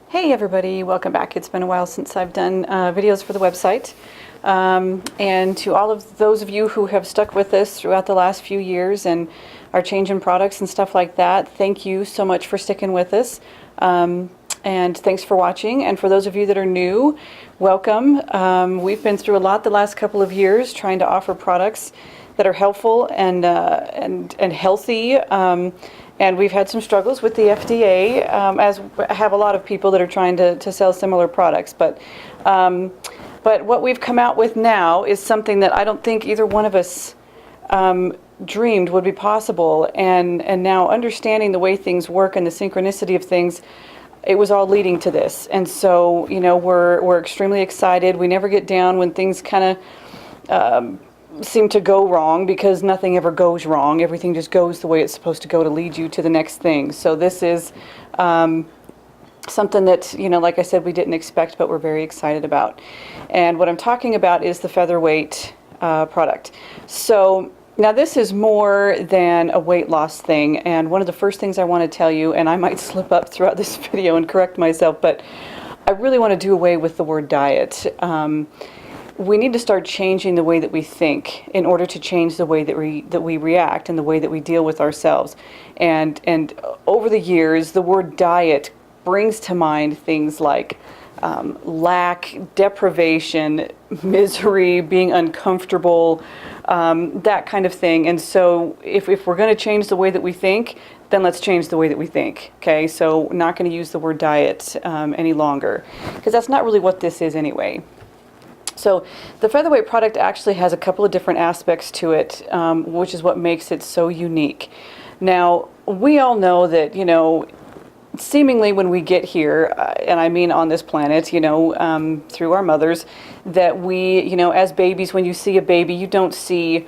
Hey everybody, welcome back. It's been a while since I've done videos for the website. And to all of those of you who have stuck with us throughout the last few years and are changing products and stuff like that, thank you so much for sticking with us. And thanks for watching. And for those of you that are new, welcome. We've been through a lot the last couple of years trying to offer products that are helpful and healthy. And we've had some struggles with the FDA, as I have a lot of people that are trying to sell similar products. But what we've come out with now is something that I don't think either one of us dreamed would be possible. And now understanding the way things work and the synchronicity of things, it was all leading to this. And so, you know, we're extremely excited. We never get down when things kind of seem to go wrong, because nothing ever goes wrong. Everything just goes the way it's supposed to go to lead you to the next thing. So this is something that, you know, like I said, we didn't expect, but we're very excited about. And what I'm talking about is the Feather Weight product. So now this is more than a weight loss thing, and one of the first things I want to tell you, and I might slip up throughout this video and correct myself, but I really want to do away with the word diet. We need to start changing the way that we think in order to change the way that we react and the way that we deal with ourselves. And over the years, the word diet brings to mind things like lack, deprivation, misery, being uncomfortable, that kind of thing. And so if we're going to change the way that we think, then let's change the way that we think. Okay, so not going to use the word diet any longer, because that's not really what this is anyway. So the Feather Weight product actually has a couple of different aspects to it, which is what makes it so unique. Now, we all know that, you know, seemingly when we get here, and I mean on this planet, you know, through our mothers, that we, you know, as babies, when you see a baby, you don't see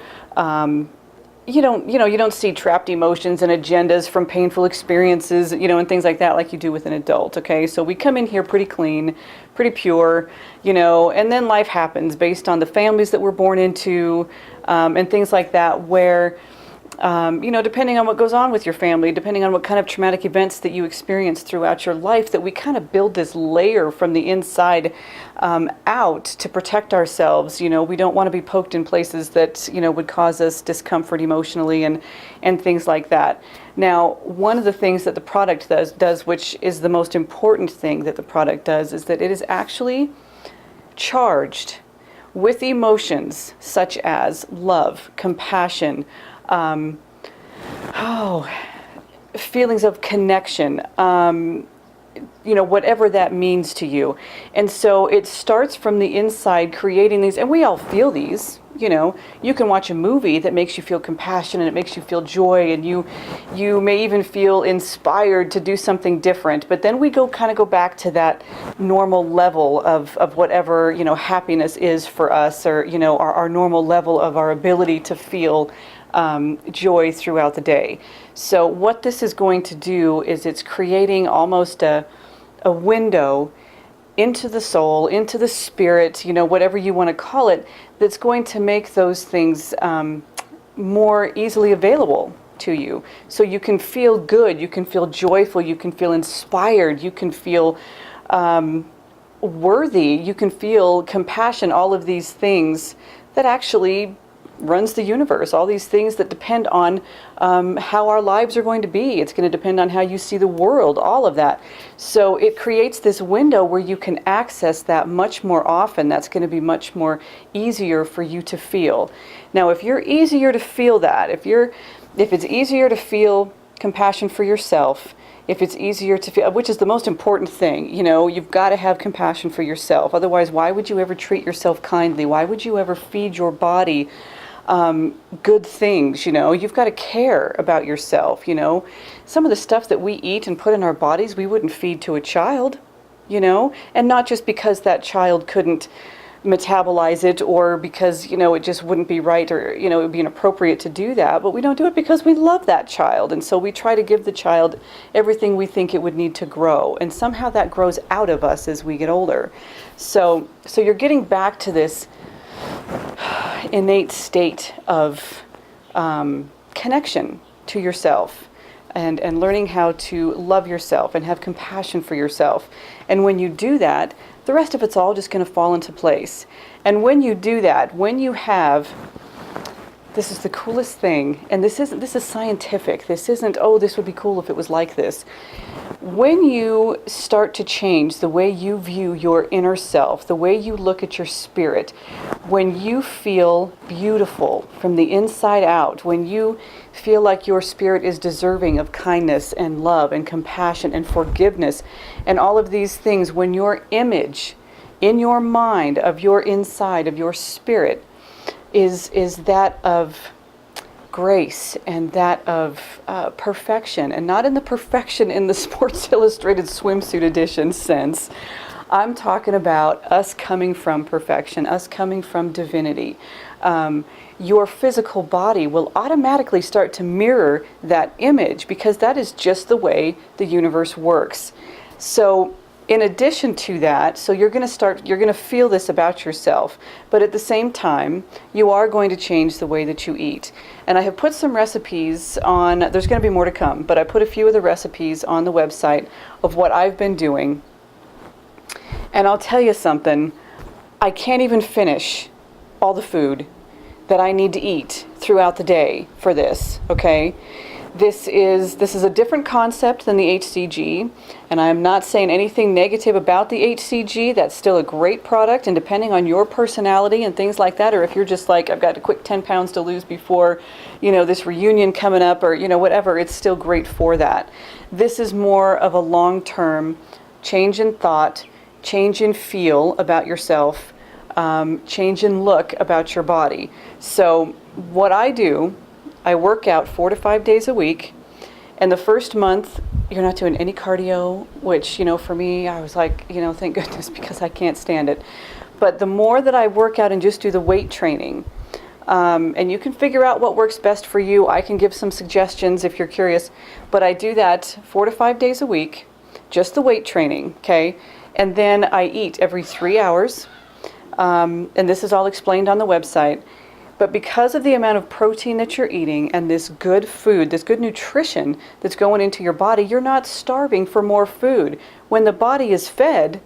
you don't see trapped emotions and agendas from painful experiences, you know, and things like that, like you do with an adult. Okay, so we come in here pretty clean, pretty pure, you know, and then life happens based on the families that we're born into, and things like that, where you know, depending on what goes on with your family, depending on what kind of traumatic events that you experience throughout your life, that we kind of build this layer from the inside out to protect ourselves. You know, we don't want to be poked in places that, you know, would cause us discomfort emotionally and things like that. Now, one of the things that the product does, which is the most important thing that the product does, is that it is actually charged with emotions such as love, compassion, feelings of connection, you know, whatever that means to you. And so it starts from the inside, creating these, and we all feel these. You know, you can watch a movie that makes you feel compassion and it makes you feel joy, and you may even feel inspired to do something different. But then we kind of go back to that normal level of whatever, you know, happiness is for us, or, you know, our normal level of our ability to feel joy throughout the day. So what this is going to do is it's creating almost a window into the soul, into the spirit, you know, whatever you want to call it, that's going to make those things more easily available to you. So you can feel good, you can feel joyful, you can feel inspired, you can feel worthy, you can feel compassion, all of these things that actually runs the universe, all these things that depend on how our lives are going to be. It's going to depend on how you see the world, all of that. So it creates this window where you can access that much more often. That's going to be much more easier for you to feel. Now, if you're easier to feel that, if it's easier to feel compassion for yourself, if it's easier to feel, which is the most important thing, you know, you've got to have compassion for yourself. Otherwise, why would you ever treat yourself kindly? Why would you ever feed your body good things? You know, you've got to care about yourself. You know, some of the stuff that we eat and put in our bodies, we wouldn't feed to a child, you know, and not just because that child couldn't metabolize it, or because, you know, it just wouldn't be right, or, you know, it would be inappropriate to do that, but we don't do it because we love that child. And so we try to give the child everything we think it would need to grow, and somehow that grows out of us as we get older. So you're getting back to this innate state of connection to yourself, and learning how to love yourself and have compassion for yourself. And when you do that, the rest of it's all just going to fall into place. And when you do that, when you have, this is the coolest thing, and this is scientific. This isn't, oh, this would be cool if it was like this. When you start to change the way you view your inner self, the way you look at your spirit, when you feel beautiful from the inside out, when you feel like your spirit is deserving of kindness and love and compassion and forgiveness and all of these things, when your image in your mind of your inside, of your spirit, is that of grace and that of perfection, and not in the perfection in the Sports Illustrated swimsuit edition sense. I'm talking about us coming from perfection, us coming from divinity. Your physical body will automatically start to mirror that image, because that is just the way the universe works. So in addition to that, so you're going to feel this about yourself, but at the same time, you are going to change the way that you eat. And I have put some recipes on, there's going to be more to come, but I put a few of the recipes on the website of what I've been doing. And I'll tell you something, I can't even finish all the food that I need to eat throughout the day for this, okay? This is a different concept than the HCG, and I'm not saying anything negative about the HCG. That's still a great product, and depending on your personality and things like that, or if you're just like, I've got a quick 10 pounds to lose before, this reunion coming up, or, whatever, it's still great for that. This is more of a long-term change in thought, change in feel about yourself, change in look about your body. So what I do, I work out 4 to 5 days a week, and the first month you're not doing any cardio, which, for me, I was like, thank goodness, because I can't stand it. But the more that I work out and just do the weight training, and you can figure out what works best for you. I can give some suggestions if you're curious, but I do that 4 to 5 days a week, just the weight training, okay? And then I eat every 3 hours, and this is all explained on the website. But because of the amount of protein that you're eating and this good food, this good nutrition that's going into your body, you're not starving for more food. When the body is fed,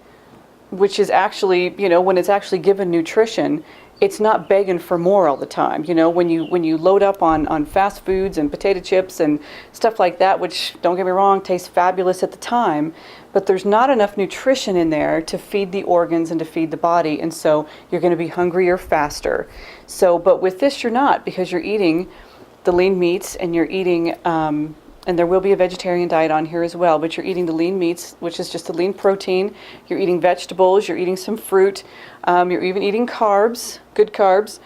which is actually, when it's actually given nutrition, it's not begging for more all the time. When you load up on fast foods and potato chips and stuff like that, which, don't get me wrong, tastes fabulous at the time, but there's not enough nutrition in there to feed the organs and to feed the body, and so you're going to be hungrier faster. So, but with this you're not, because you're eating the lean meats, and you're eating, and there will be a vegetarian diet on here as well, but you're eating the lean meats, which is just the lean protein. You're eating vegetables, you're eating some fruit, you're even eating carbs, good carbs,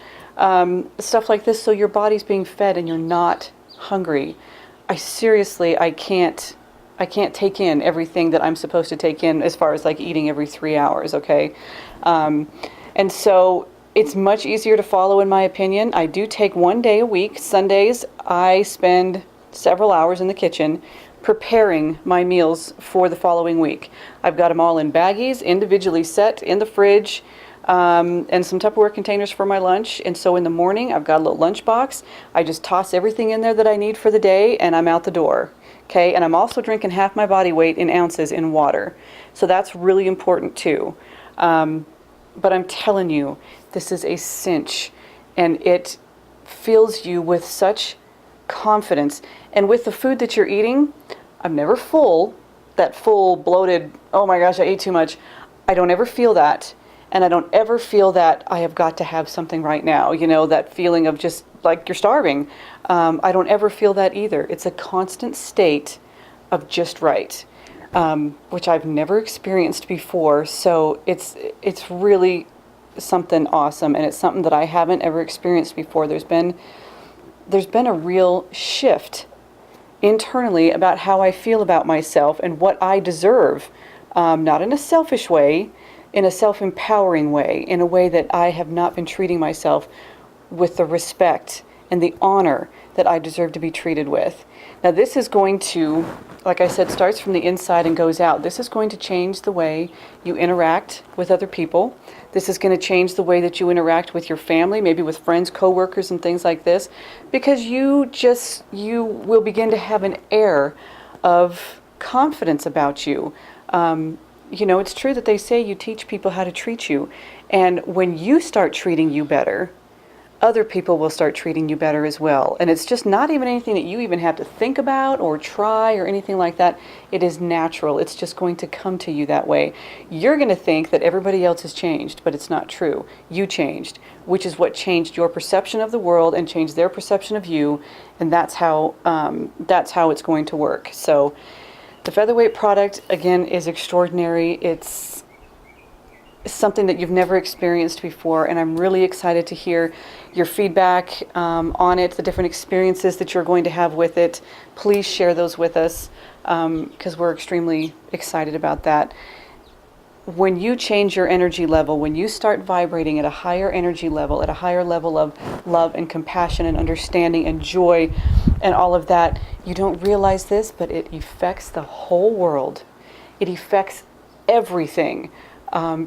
stuff like this, so your body's being fed and you're not hungry. I can't take in everything that I'm supposed to take in as far as like eating every 3 hours, okay? And so it's much easier to follow, in my opinion. I do take 1 day a week. Sundays, I spend several hours in the kitchen preparing my meals for the following week. I've got them all in baggies, individually set in the fridge, and some Tupperware containers for my lunch. And so in the morning, I've got a little lunch box. I just toss everything in there that I need for the day, and I'm out the door. Okay, and I'm also drinking half my body weight in ounces in water. So that's really important too. But I'm telling you, this is a cinch, and it fills you with such confidence. And with the food that you're eating, I'm never full, that full bloated, oh my gosh, I ate too much. I don't ever feel that. And I don't ever feel that I have got to have something right now, that feeling of just like you're starving. I don't ever feel that either. It's a constant state of just right, which I've never experienced before. So it's really something awesome, and it's something that I haven't ever experienced before. There's been a real shift internally about how I feel about myself and what I deserve, not in a selfish way, in a self-empowering way, in a way that I have not been treating myself with the respect and the honor that I deserve to be treated with. Now this is going to, like I said, starts from the inside and goes out. This is going to change the way you interact with other people. This is going to change the way that you interact with your family, maybe with friends, coworkers, and things like this, because you will begin to have an air of confidence about you. You know, it's true that they say you teach people how to treat you, and when you start treating you better, other people will start treating you better as well. And it's just not even anything that you even have to think about or try or anything like that. It is natural. It's just going to come to you that way. You're going to think that everybody else has changed, but it's not true. You changed, which is what changed your perception of the world and changed their perception of you, and that's how it's going to work. So the Featherweight product, again, is extraordinary. It's something that you've never experienced before, and I'm really excited to hear your feedback on it, the different experiences that you're going to have with it. Please share those with us, because we're extremely excited about that. When you change your energy level, when you start vibrating at a higher energy level, at a higher level of love and compassion and understanding and joy and all of that, you don't realize this, but it affects the whole world. It affects everything.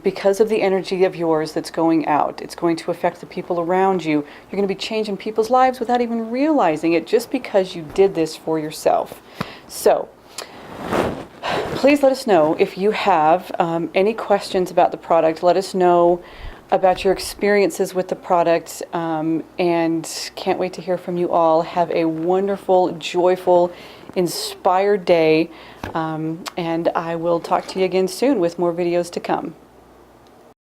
Because of the energy of yours that's going out. It's going to affect the people around you. You're going to be changing people's lives without even realizing it, just because you did this for yourself. So, please let us know if you have any questions about the product. Let us know about your experiences with the product, and can't wait to hear from you all. Have a wonderful, joyful, inspired day, and I will talk to you again soon with more videos to come.